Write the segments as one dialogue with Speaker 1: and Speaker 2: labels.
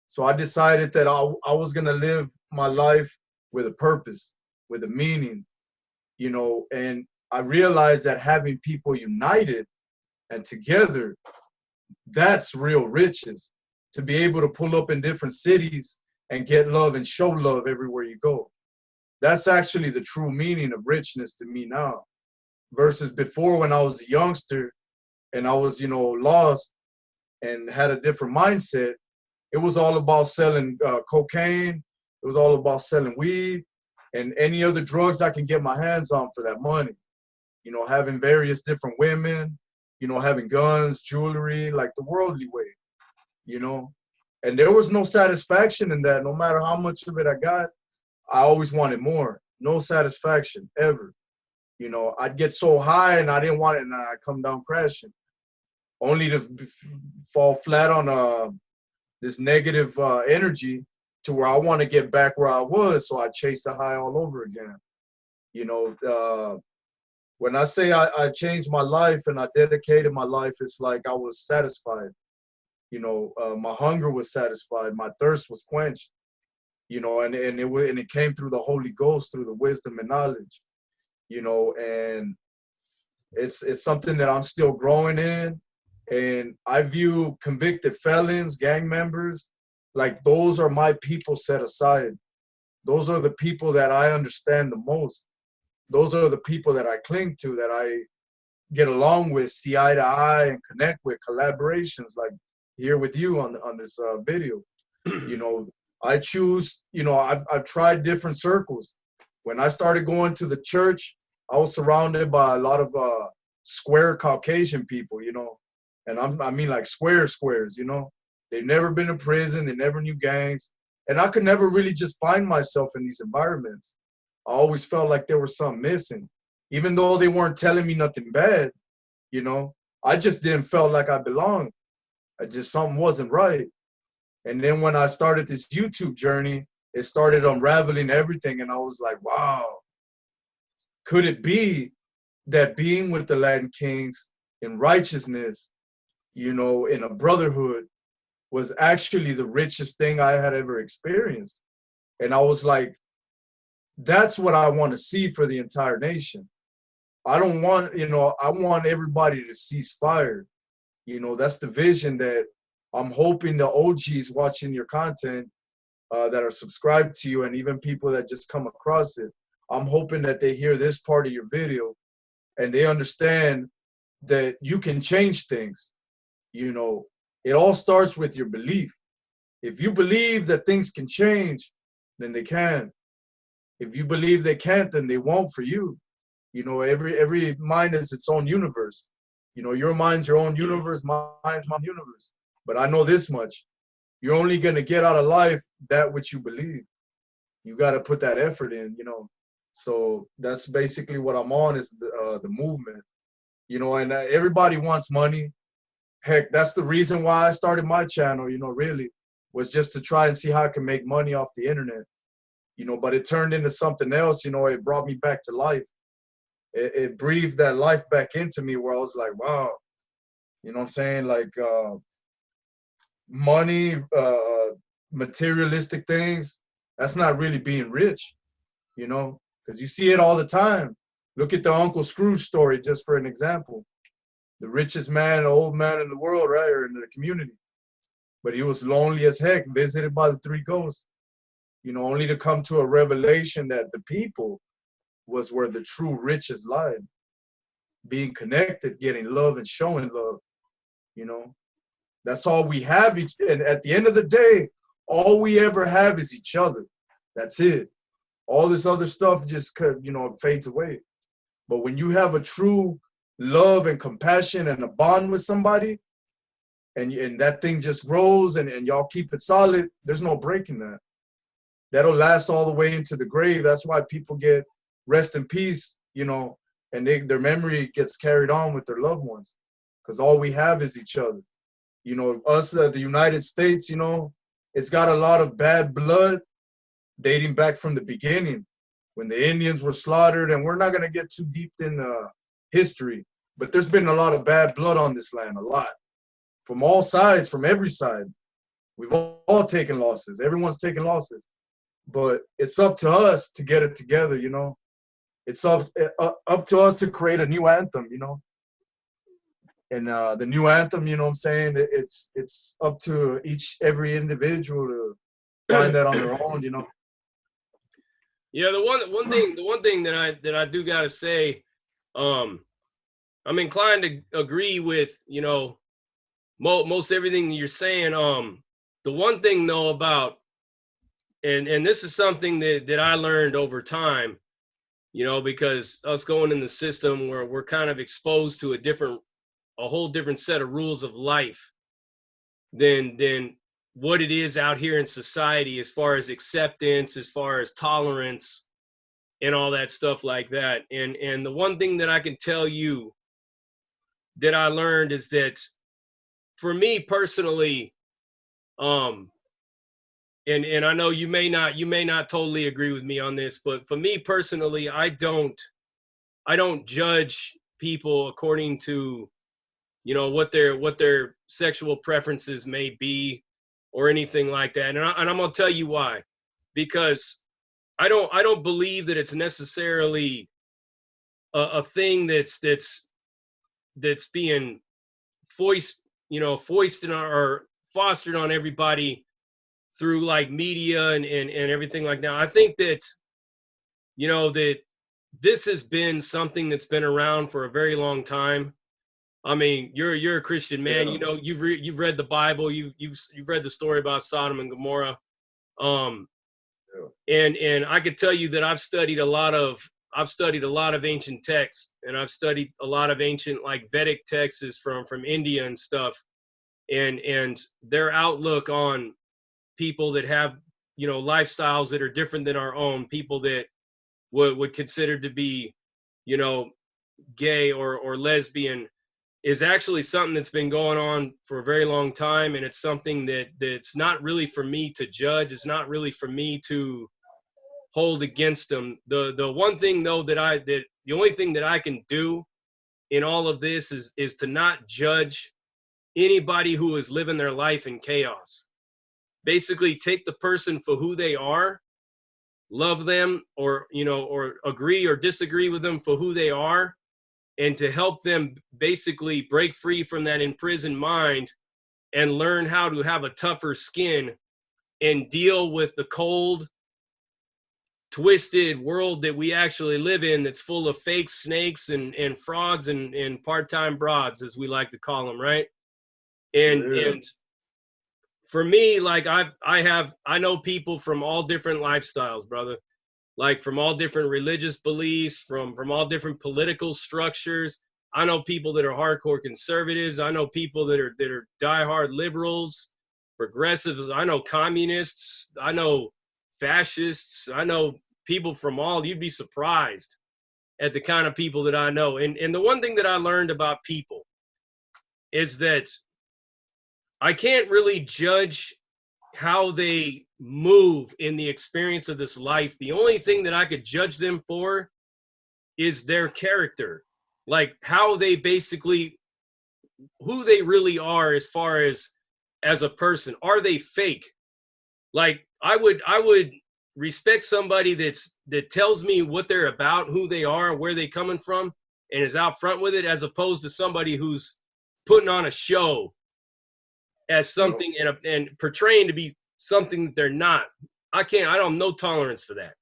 Speaker 1: So I decided that I was gonna live my life with a purpose, with a meaning, you know, and I realized that having people united and together, that's real riches. To be able to pull up in different cities and get love and show love everywhere you go. That's actually the true meaning of richness to me now. Versus before when I was a youngster and I was, you know, lost and had a different mindset, it was all about selling cocaine. It was all about selling weed and any other drugs I can get my hands on for that money. You know, having various different women, you know, having guns, jewelry, like the worldly way, you know. And there was no satisfaction in that. No matter how much of it I got, I always wanted more. No satisfaction ever. You know, I'd get so high and I didn't want it, and I'd come down crashing, only to fall flat on this negative energy to where I want to get back where I was. So I chase the high all over again. You know, when I say I changed my life and I dedicated my life, it's like I was satisfied. You know, my hunger was satisfied, my thirst was quenched. You know, and it came through the Holy Ghost, through the wisdom and knowledge. You know, and it's something that I'm still growing in. And I view convicted felons, gang members, like those are my people set aside. Those are the people that I understand the most. Those are the people that I cling to, that I get along with, see eye to eye, and connect with, collaborations like here with you on this video. You know, I choose, you know, I've tried different circles. When I started going to the church, I was surrounded by a lot of square Caucasian people, you know, and I mean like squares, you know. They've never been in prison, they never knew gangs, and I could never really just find myself in these environments. I always felt like there was something missing, even though they weren't telling me nothing bad, you know. I just didn't feel like I belonged. Something wasn't right. And then when I started this YouTube journey, it started unraveling everything, and I was like, wow, could it be that being with the Latin Kings in righteousness, you know, in a brotherhood, was actually the richest thing I had ever experienced? And I was like, that's what I want to see for the entire nation. I don't want, you know, I want everybody to cease fire. You know, that's the vision that I'm hoping the OGs watching your content that are subscribed to you, and even people that just come across it, I'm hoping that they hear this part of your video and they understand that you can change things. You know, it all starts with your belief. If you believe that things can change, then they can. If you believe they can't, then they won't for you. You know, every mind is its own universe. You know, your mind's your own universe, mine's my universe. But I know this much. You're only going to get out of life that which you believe. You got to put that effort in, you know. So that's basically what I'm on, is the movement. You know, and everybody wants money. Heck, that's the reason why I started my channel, you know, really, was just to try and see how I can make money off the internet. You know, but it turned into something else. You know, it brought me back to life. It breathed that life back into me, where I was like, wow, you know what I'm saying? Like money, materialistic things, that's not really being rich, you know, because you see it all the time. Look at the Uncle Scrooge story, just for an example. The richest man, old man in the world, right, or in the community. But he was lonely as heck, visited by the three ghosts, you know, only to come to a revelation that the people was where the true riches lied. Being connected, getting love and showing love, you know. That's all we have. And at the end of the day, all we ever have is each other. That's it. All this other stuff just, you know, fades away. But when you have a true love and compassion and a bond with somebody, and that thing just grows, and y'all keep it solid, there's no breaking that. That'll last all the way into the grave. That's why people get rest in peace, you know, and their memory gets carried on with their loved ones, because all we have is each other. You know, us, the United States, you know, it's got a lot of bad blood dating back from the beginning, when the Indians were slaughtered. And we're not going to get too deep in history, but there's been a lot of bad blood on this land, a lot, from all sides, from every side. We've all taken losses. Everyone's taken losses. But it's up to us to get it together, you know. It's up to us to create a new anthem, you know. And the new anthem, you know what I'm saying? It's up to every individual to find that on their own, you know.
Speaker 2: Yeah, the one thing that I do gotta say, I'm inclined to agree with, you know, most everything you're saying. The one thing though about, and this is something that I learned over time, you know, because us going in the system where we're kind of exposed to a whole different set of rules of life than what it is out here in society, as far as acceptance, as far as tolerance and all that stuff like that. And the one thing that I can tell you that I learned is that for me personally, and I know you may not totally agree with me on this, but for me personally, I don't judge people according to, you know, what their sexual preferences may be or anything like that. And I'm gonna tell you why. Because I don't believe that it's necessarily a thing that's being foisted or fostered on everybody through like media and everything like that. I think that, you know, that this has been something that's been around for a very long time. I mean, you're a Christian man.
Speaker 1: Yeah.
Speaker 2: You know, you've read the Bible. You've read the story about Sodom and Gomorrah. And I could tell you that I've studied a lot of ancient texts, and I've studied a lot of ancient like Vedic texts from India and stuff, and their outlook on people that have, you know, lifestyles that are different than our own, people that would consider to be, you know, gay or lesbian, is actually something that's been going on for a very long time. And it's something that's not really for me to judge. It's not really for me to hold against them. The one thing though that the only thing that I can do in all of this is to not judge anybody who is living their life in chaos. Basically take the person for who they are, love them, or, you know, or agree or disagree with them for who they are, and to help them basically break free from that imprisoned mind and learn how to have a tougher skin and deal with the cold, twisted world that we actually live in, that's full of fake snakes and frauds and part-time broads, as we like to call them, right? And for me, like I know people from all different lifestyles, brother. Like from all different religious beliefs, from all different political structures. I know people that are hardcore conservatives. I know people that are diehard liberals, progressives. I know communists. I know fascists. I know people from all. You'd be surprised at the kind of people that I know. And the one thing that I learned about people is that I can't really judge how they move in the experience of this life. The only thing that I could judge them for is their character, like how they basically, who they really are as far as a person. Are they fake? Like I would respect somebody that tells me what they're about, who they are, where they coming from, and is out front with it, as opposed to somebody who's putting on a show as something and portraying to be something that they're not. I don't have no tolerance for that.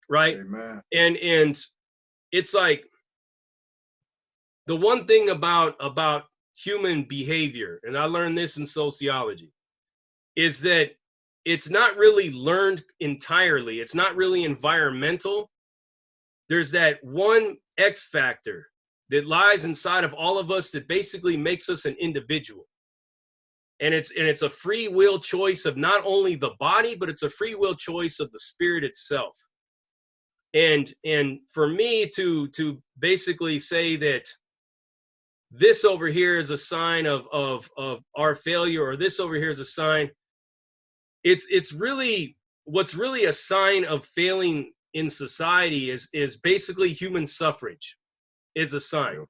Speaker 2: Right?
Speaker 1: Amen.
Speaker 2: And it's like the one thing about human behavior, and I learned this in sociology, is that it's not really learned entirely. It's not really environmental. There's that one X factor that lies inside of all of us that basically makes us an individual. And it's a free will choice of not only the body, but it's a free will choice of the spirit itself. And for me to basically say that this over here is a sign of our failure, or this over here is a sign, it's really, what's really a sign of failing in society is basically human suffrage is a sign.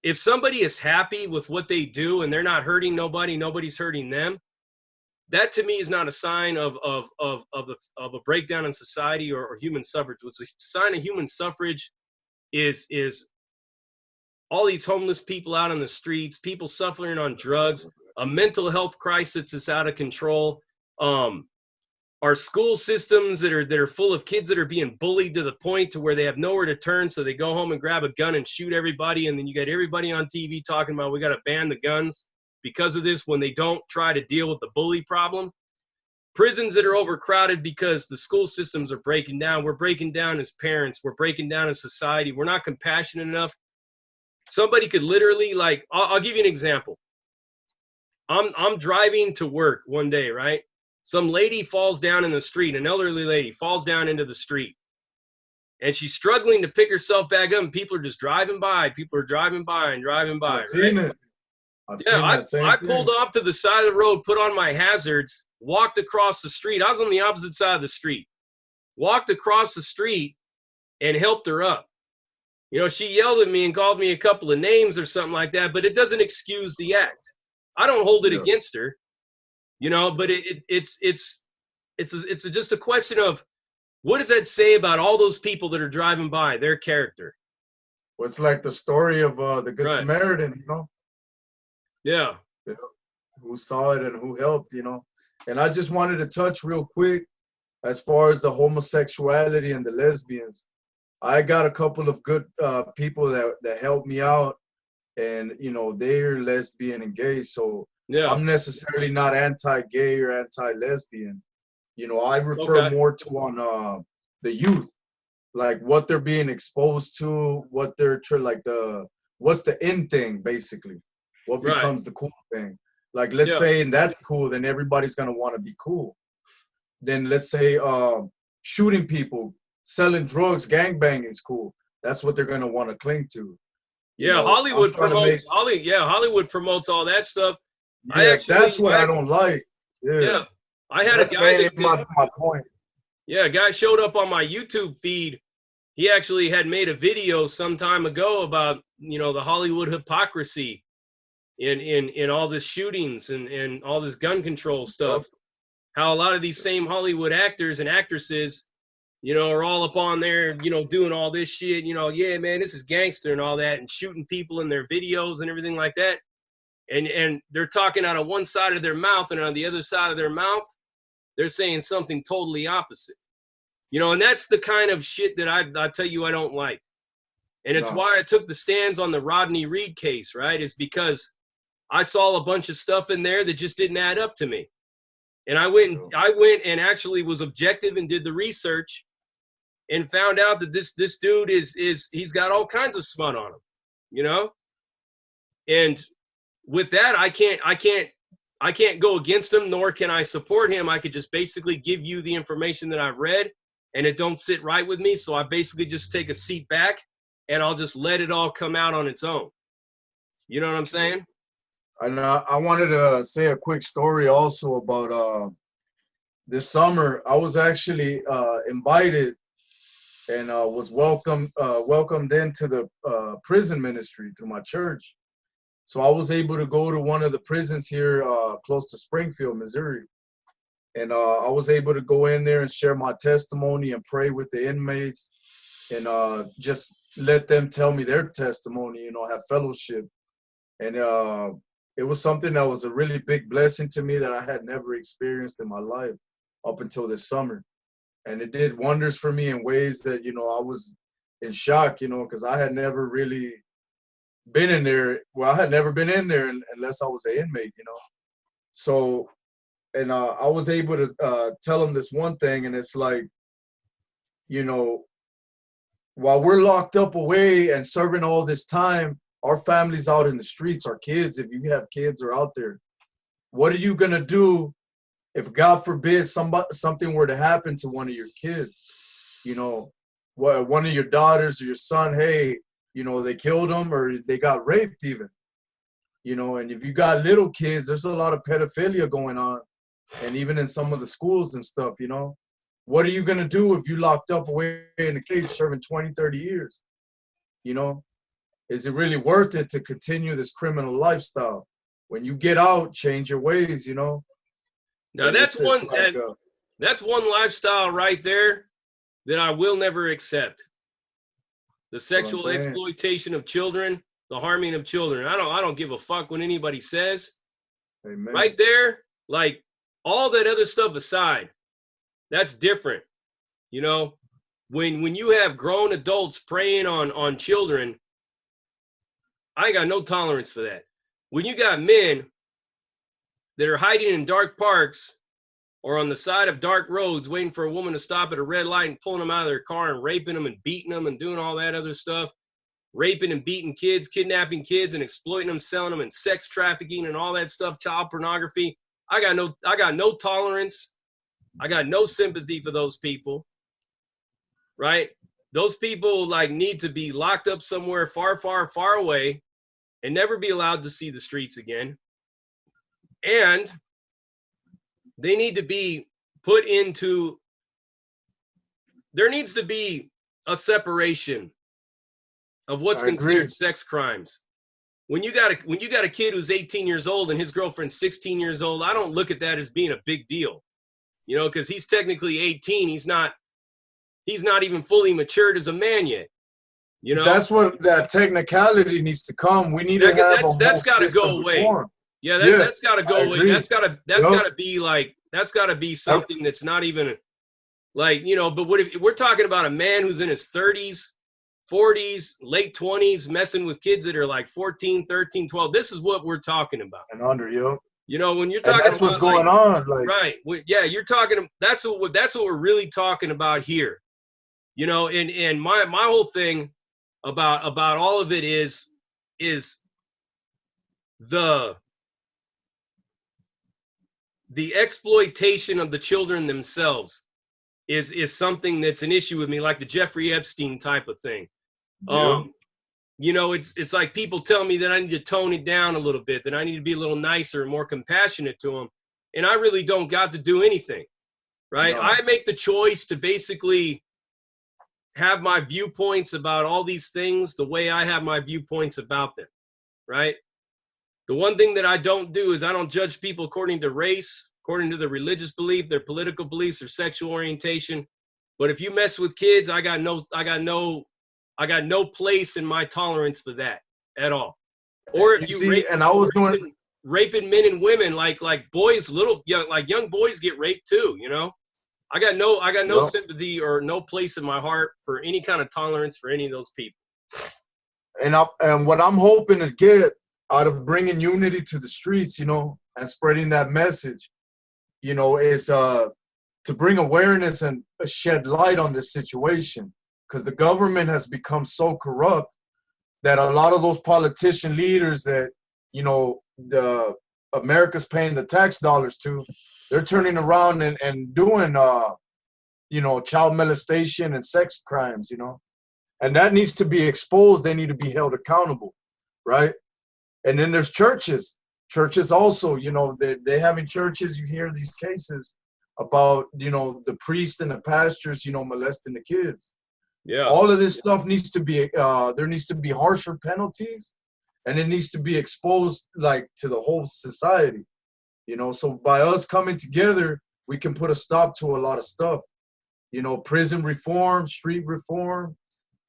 Speaker 2: If somebody is happy with what they do and they're not hurting nobody, nobody's hurting them, that to me is not a sign of a breakdown in society or human suffrage. What's a sign of human suffrage is all these homeless people out on the streets, people suffering on drugs, a mental health crisis that's out of control. Our school systems that are full of kids that are being bullied to the point to where they have nowhere to turn, so they go home and grab a gun and shoot everybody, and then you got everybody on TV talking about we got to ban the guns because of this when they don't try to deal with the bully problem. Prisons that are overcrowded because the school systems are breaking down. We're breaking down as parents. We're breaking down as society. We're not compassionate enough. Somebody could literally, like, I'll give you an example. I'm driving to work one day, right? Some lady falls down in the street, an elderly lady falls down into the street, and she's struggling to pick herself back up, and people are just driving by. People are driving by and driving by.
Speaker 1: I've seen it.
Speaker 2: I pulled off to the side of the road, put on my hazards, walked across the street. I was on the opposite side of the street. Walked across the street and helped her up. You know, she yelled at me and called me a couple of names or something like that, but it doesn't excuse the act. I don't hold it against her, you know, but it's just a question of what does that say about all those people that are driving by, their character?
Speaker 1: Well, it's like the story of the Good Samaritan, you know?
Speaker 2: Yeah.
Speaker 1: Who saw it and who helped, you know? And I just wanted to touch real quick as far as the homosexuality and the lesbians. I got a couple of good people that helped me out, and you know they're lesbian and gay, so I'm necessarily not anti-gay or anti-lesbian. You know, I refer more to on the youth, like what they're being exposed to, what they're like what's the in thing basically, what becomes the cool thing. Like let's say that's cool, then everybody's gonna want to be cool. Then let's say shooting people, selling drugs, gangbanging is cool. That's what they're gonna want to cling to.
Speaker 2: Yeah, know, Hollywood promotes Hollywood promotes all that stuff.
Speaker 1: Yeah, that's what I don't like. Yeah.
Speaker 2: I had a guy that
Speaker 1: my point.
Speaker 2: Yeah, a guy showed up on my YouTube feed. He actually had made a video some time ago about, you know, the Hollywood hypocrisy in all this shootings and all this gun control stuff. How a lot of these same Hollywood actors and actresses, you know, are all up on there, you know, doing all this shit, you know, yeah, man, this is gangster and all that, and shooting people in their videos and everything like that. And they're talking out of one side of their mouth, and on the other side of their mouth, they're saying something totally opposite. You know, and that's the kind of shit that I tell you I don't like. And it's why I took the stands on the Rodney Reed case, right? Is because I saw a bunch of stuff in there that just didn't add up to me. And I went and actually was objective and did the research and found out that this dude he's got all kinds of smut on him, you know? And with that, I can't go against him, nor can I support him. I could just basically give you the information that I've read, and it don't sit right with me. So I basically just take a seat back and I'll just let it all come out on its own. You know what I'm saying?
Speaker 1: And I wanted to say a quick story also about this summer. I was actually invited and was welcomed into the prison ministry through my church. So I was able to go to one of the prisons here close to Springfield, Missouri. And I was able to go in there and share my testimony and pray with the inmates and just let them tell me their testimony, you know, have fellowship. And it was something that was a really big blessing to me that I had never experienced in my life up until this summer. And it did wonders for me in ways that, you know, I was in shock, you know, because I had never really been in there. Well, I had never been in there unless I was an inmate, you know. So, and I was able to tell them this one thing, and it's like, you know, while we're locked up away and serving all this time, our families out in the streets, our kids, if you have kids are out there, what are you going to do if, God forbid, something were to happen to one of your kids? You know, one of your daughters or your son, hey, you know, they killed them or they got raped even. You know, and if you got little kids, there's a lot of pedophilia going on. And even in some of the schools and stuff, you know, what are you going to do if you locked up away in a cage serving 20, 30 years? You know, is it really worth it to continue this criminal lifestyle? When you get out, change your ways, you know?
Speaker 2: Now
Speaker 1: And
Speaker 2: that's
Speaker 1: it's
Speaker 2: one
Speaker 1: like,
Speaker 2: that's one lifestyle right there that I will never accept. The
Speaker 1: that's what I'm
Speaker 2: sexual
Speaker 1: saying.
Speaker 2: exploitation of children, the harming of children. I don't give a fuck what anybody says.
Speaker 1: Amen.
Speaker 2: Right there, like all that other stuff aside, that's different. You know, when you have grown adults preying on children, I ain't got no tolerance for that. When you got men that are hiding in dark parks or on the side of dark roads waiting for a woman to stop at a red light and pulling them out of their car and raping them and beating them and doing all that other stuff, raping and beating kids, kidnapping kids and exploiting them, selling them, and sex trafficking and all that stuff, child pornography. I got no tolerance. I got no sympathy for those people. Right? Those people like need to be locked up somewhere far, far, far away and never be allowed to see the streets again. And they need to be put into, there needs to be a separation of what's considered sex crimes. When you got a kid who's 18 years old and his girlfriend's 16 years old, I don't look at that as being a big deal. You know, because he's technically 18. He's not even fully matured as a man yet. You know,
Speaker 1: that's what that technicality needs to come. We need to have
Speaker 2: that's got to go away.
Speaker 1: Reform.
Speaker 2: Yeah, that's got to go away. That's got to be like, that's got to be something that's not even like, you know. But what if we're talking about a man who's in his 30s, 40s, late 20s, messing with kids that are like 14, 13, 12? This is what we're talking about.
Speaker 1: And under you.
Speaker 2: You know, when you're talking
Speaker 1: that's
Speaker 2: about
Speaker 1: what's going on, like,
Speaker 2: right? Yeah, you're talking. That's what we're really talking about here. You know, and my whole thing about all of it is the exploitation of the children themselves is something that's an issue with me, like the Jeffrey Epstein type of thing.
Speaker 1: Yeah.
Speaker 2: You know, it's like people tell me that I need to tone it down a little bit, that I need to be a little nicer and more compassionate to them. And I really don't got to do anything, right? No. I make the choice to basically have my viewpoints about all these things the way I have my viewpoints about them, right? The one thing that I don't do is I don't judge people according to race, according to their religious belief, their political beliefs, or sexual orientation. But if you mess with kids, I got no place in my tolerance for that at all. Or if raping men and women, like boys, young boys get raped too, you know. I got no sympathy or no place in my heart for any kind of tolerance for any of those people.
Speaker 1: And what I'm hoping to get out of bringing unity to the streets, you know, and spreading that message, you know, is to bring awareness and shed light on this situation. Because the government has become so corrupt that a lot of those politician leaders that, you know, the America's paying the tax dollars to, they're turning around and doing, you know, child molestation and sex crimes, you know. And that needs to be exposed. They need to be held accountable, right? And then there's churches. Churches also, you know, they having churches, you hear these cases about, you know, the priest and the pastors, you know, molesting the kids.
Speaker 2: Yeah.
Speaker 1: All of this stuff needs to be, there needs to be harsher penalties, and it needs to be exposed, like, to the whole society, you know. So by us coming together, we can put a stop to a lot of stuff, you know, prison reform, street reform,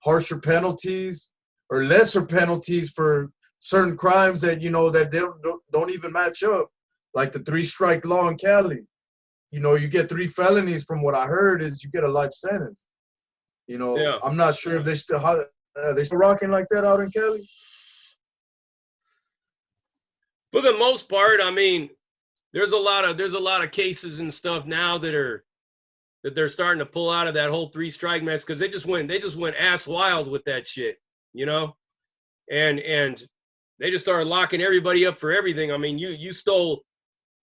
Speaker 1: harsher penalties or lesser penalties for certain crimes that, you know, that they don't even match up, like the 3-strike law in Cali. You know, you get 3 felonies, from what I heard, is you get a life sentence. You know, yeah. I'm not sure if they're still rocking like that out in Cali.
Speaker 2: For the most part, I mean, there's a lot of cases and stuff now that they're starting to pull out of that whole 3-strike mess, because they just went ass wild with that shit, you know, and they just started locking everybody up for everything. I mean, you stole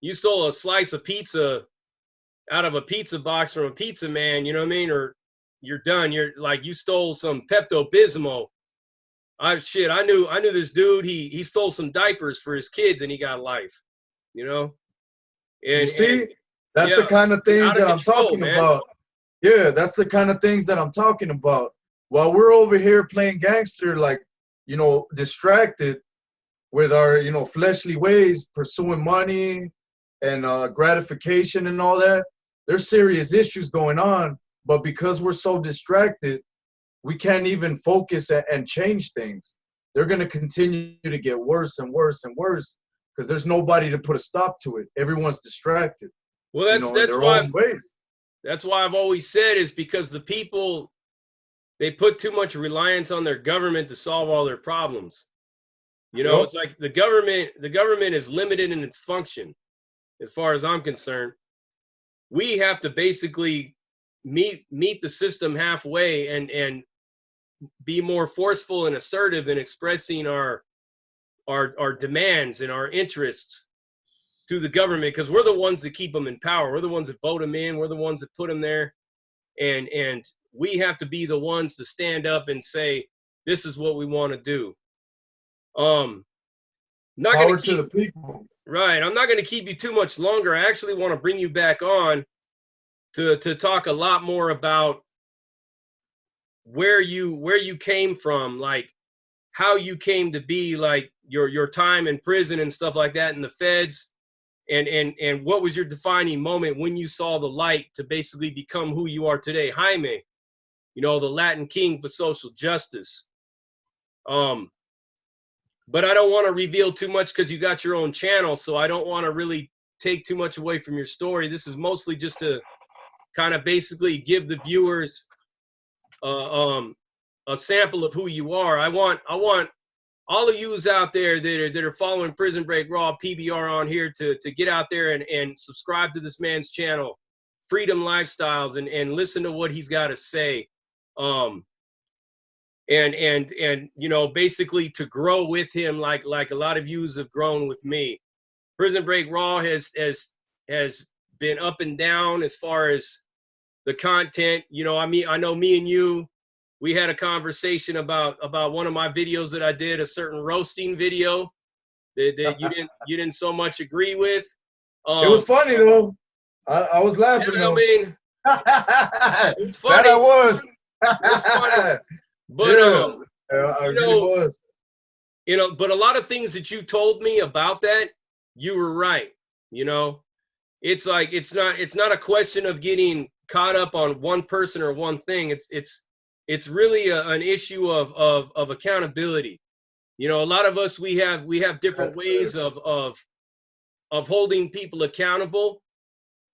Speaker 2: a slice of pizza out of a pizza box from a pizza man, you know what I mean? Or you're done. You're like, you stole some Pepto-Bismol. I knew this dude. He stole some diapers for his kids and he got life, you know?
Speaker 1: And you see, that's the kind of things that I'm talking about. Yeah, that's the kind of things that I'm talking about. While we're over here playing gangster, like, you know, distracted with our, you know, fleshly ways, pursuing money, and gratification and all that. There's serious issues going on, but because we're so distracted, we can't even focus and change things. They're going to continue to get worse and worse and worse because there's nobody to put a stop to it. Everyone's distracted.
Speaker 2: Well, that's
Speaker 1: in their own ways.
Speaker 2: That's why I've always said is because the people, they put too much reliance on their government to solve all their problems. You know, it's like the government is limited in its function, as far as I'm concerned. We have to basically meet the system halfway and be more forceful and assertive in expressing our demands and our interests to the government, because we're the ones that keep them in power. We're the ones that vote them in. We're the ones that put them there. And we have to be the ones to stand up and say, this is what we want to do. Not
Speaker 1: Power
Speaker 2: gonna keep,
Speaker 1: to the people.
Speaker 2: Right. I'm not going to keep you too much longer. I actually want to bring you back on to talk a lot more about where you came from, like how you came to be, like your time in prison and stuff like that, and the feds, and what was your defining moment when you saw the light to basically become who you are today, Jaime, you know, the Latin king for social justice. But I don't want to reveal too much because you got your own channel, so I don't want to really take too much away from your story. This is mostly just to kind of basically give the viewers a sample of who you are. I want all of yous out there that are following Prison Break Raw PBR on here to get out there and subscribe to this man's channel, Freedom Lifestyles, and listen to what he's got to say. And you know, basically to grow with him like a lot of yous have grown with me. Prison Break Raw has been up and down as far as the content. You know, I know me and you, we had a conversation about one of my videos that I did, a certain roasting video that you didn't so much agree with.
Speaker 1: It was funny though. I was laughing.
Speaker 2: Yeah,
Speaker 1: though.
Speaker 2: I mean, it's funny.
Speaker 1: That I was.
Speaker 2: It's funny. But
Speaker 1: I really was.
Speaker 2: You know, but a lot of things that you told me about that, you were right. You know, it's like it's not a question of getting caught up on one person or one thing. It's really an issue of accountability. You know, a lot of us we have different ways of holding people accountable,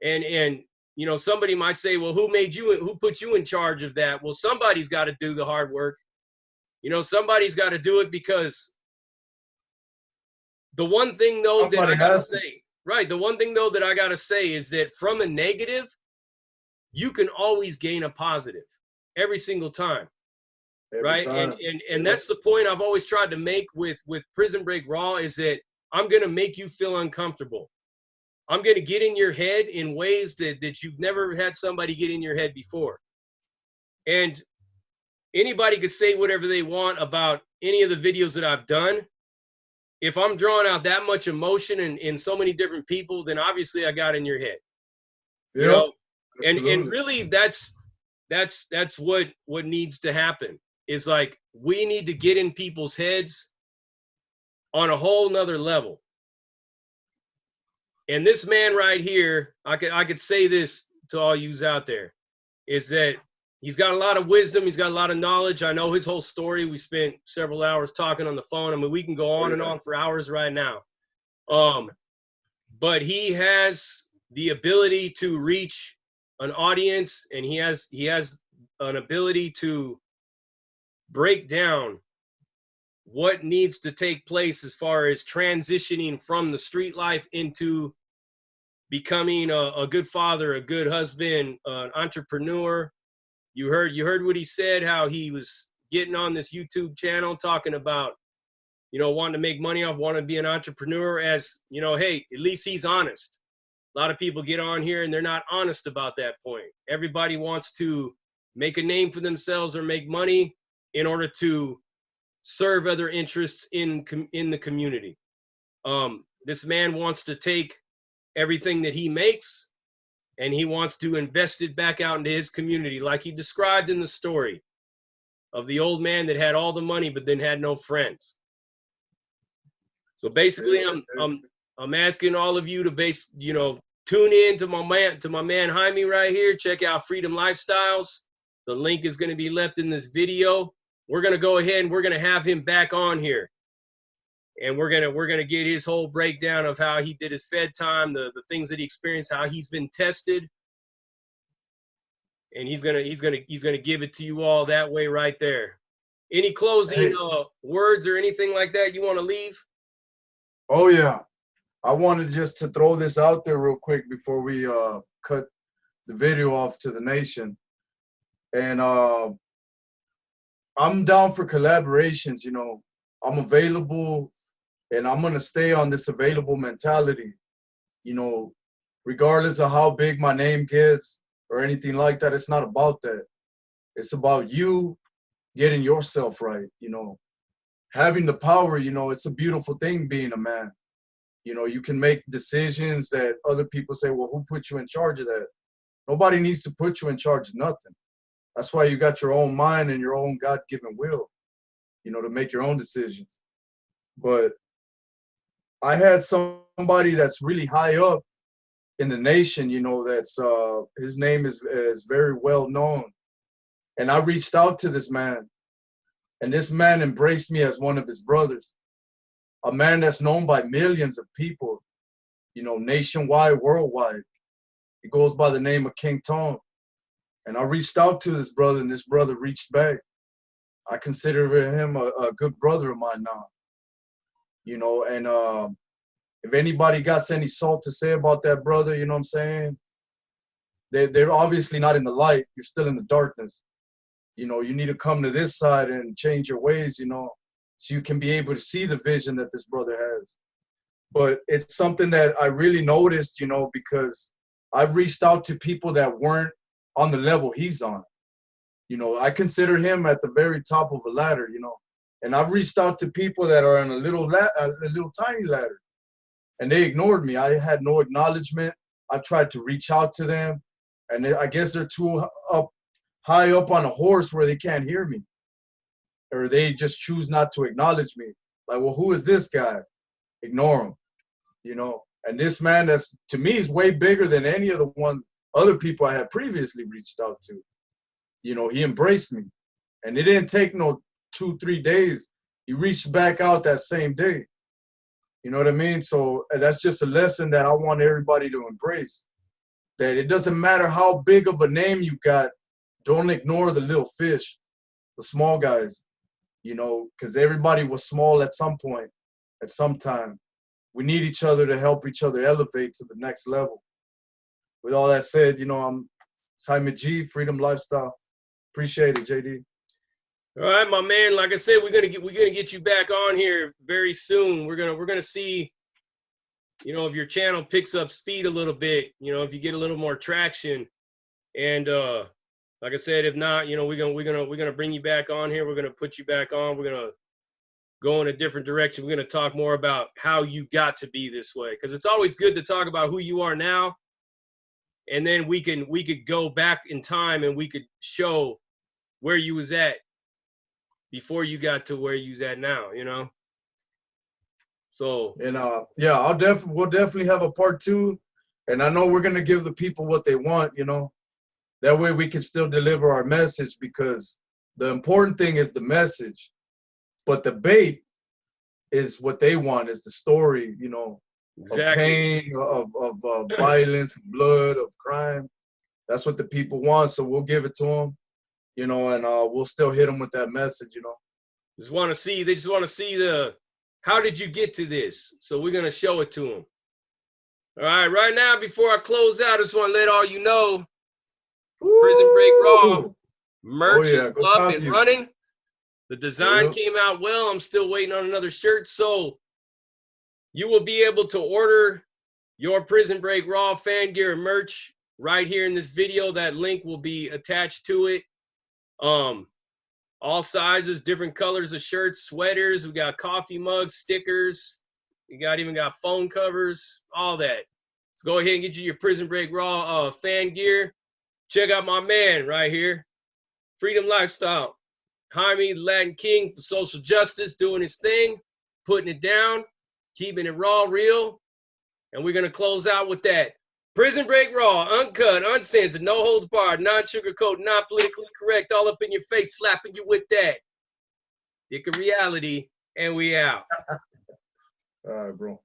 Speaker 2: and you know, somebody might say, well, who put you in charge of that? Well, somebody's got to do the hard work. You know, somebody's got to do it, because the one thing though that I gotta say, right, the one thing though that I gotta say is that from a negative, you can always gain a positive every single time. Right. And that's the point I've always tried to make with Prison Break Raw, is that I'm going to make you feel uncomfortable. I'm going to get in your head in ways that you've never had somebody get in your head before. And anybody could say whatever they want about any of the videos that I've done. If I'm drawing out that much emotion in so many different people, then obviously I got in your head. Yep, you know, and really that's what needs to happen, is like we need to get in people's heads on a whole nother level. And this man right here, I could say this to all yous out there, is that he's got a lot of wisdom. He's got a lot of knowledge. I know his whole story. We spent several hours talking on the phone. I mean, we can go on and on for hours right now. But he has the ability to reach an audience, and he has an ability to break down what needs to take place as far as transitioning from the street life into becoming a good father, a good husband, an entrepreneur. You heard what he said, how he was getting on this YouTube channel talking about, you know, wanting to make money off, wanting to be an entrepreneur. As you know, hey, at least he's honest. A lot of people get on here and they're not honest about that point. Everybody wants to make a name for themselves or make money in order to serve other interests in the community. This man wants to take everything that he makes and he wants to invest it back out into his community, like he described in the story of the old man that had all the money but then had no friends. So basically, I'm asking all of you to tune in to my man Jaime right here. Check out Freedom Lifestyles. The link is going to be left in this video. We're going to go ahead and we're going to have him back on here. And we're going to get his whole breakdown of how he did his Fed time, the things that he experienced, how he's been tested. And he's going to give it to you all that way right there. Any closing words or anything like that you want to leave?
Speaker 1: Oh yeah. I wanted just to throw this out there real quick before we cut the video off to the nation. And I'm down for collaborations, you know. I'm available, and I'm gonna stay on this available mentality, you know, regardless of how big my name gets or anything like that. It's not about that. It's about you getting yourself right, you know, having the power. You know, it's a beautiful thing being a man. You know, you can make decisions that other people say, well, who put you in charge of that? Nobody needs to put you in charge of nothing. That's why you got your own mind and your own God-given will, you know, to make your own decisions. But I had somebody that's really high up in the nation, you know, that's his name is very well known. And I reached out to this man, and this man embraced me as one of his brothers, a man that's known by millions of people, you know, nationwide, worldwide. He goes by the name of King Tone. And I reached out to this brother, and this brother reached back. I consider him a good brother of mine now, you know. And if anybody got any salt to say about that brother, you know what I'm saying? They're obviously not in the light. You're still in the darkness. You know, you need to come to this side and change your ways, you know, so you can be able to see the vision that this brother has. But it's something that I really noticed, you know, because I've reached out to people that weren't on the level he's on. You know, I consider him at the very top of a ladder, you know, and I've reached out to people that are on a little tiny ladder, and they ignored me. I had no acknowledgement. I've tried to reach out to them, and I guess they're too high up on a horse where they can't hear me, or they just choose not to acknowledge me. Like, well, who is this guy? Ignore him, you know. And this man, that's to me, is way bigger than any of the other people I had previously reached out to. You know, he embraced me, and it didn't take no 2-3 days. He reached back out that same day. You know what I mean? So that's just a lesson that I want everybody to embrace, that it doesn't matter how big of a name you got. Don't ignore the little fish, the small guys, you know, because everybody was small at some point, at some time. We need each other to help each other elevate to the next level. With all that said, you know, I'm Jaime G, Freedom Lifestyle. Appreciate it, JD.
Speaker 2: All right, my man. Like I said, we're gonna get you back on here very soon. We're gonna see, you know, if your channel picks up speed a little bit, you know, if you get a little more traction. And like I said, if not, you know, we're gonna bring you back on here. We're gonna put you back on. We're gonna go in a different direction. We're gonna talk more about how you got to be this way, because it's always good to talk about who you are now, and then we could go back in time and we could show where you was at before you got to where you's at now, you know. So,
Speaker 1: and yeah, we'll definitely have a part 2, and I know we're gonna give the people what they want, you know. That way we can still deliver our message, because the important thing is the message, but the bait is what they want, is the story, you know, exactly. Of pain, of violence, blood, of crime. That's what the people want, so we'll give it to them, you know, and we'll still hit them with that message, you know.
Speaker 2: They just want to see how did you get to this? So we're going to show it to them. All right, right now, before I close out, I just want to let all you know, Prison Break Raw merch is up and running. The design came out well. I'm still waiting on another shirt. So you will be able to order your Prison Break Raw fan gear and merch right here in this video. That link will be attached to it. All sizes, different colors of shirts, sweaters. We got coffee mugs, stickers. We even got phone covers, all that. So go ahead and get you your Prison Break Raw fan gear. Check out my man right here, Freedom Lifestyle. Jaime, Latin King for social justice, doing his thing, putting it down, keeping it raw, real. And we're going to close out with that. Prison Break Raw, uncut, uncensored, no holds barred, non-sugarcoat, non-politically correct, all up in your face, slapping you with that. Dick of reality, and we out.
Speaker 1: All right, bro.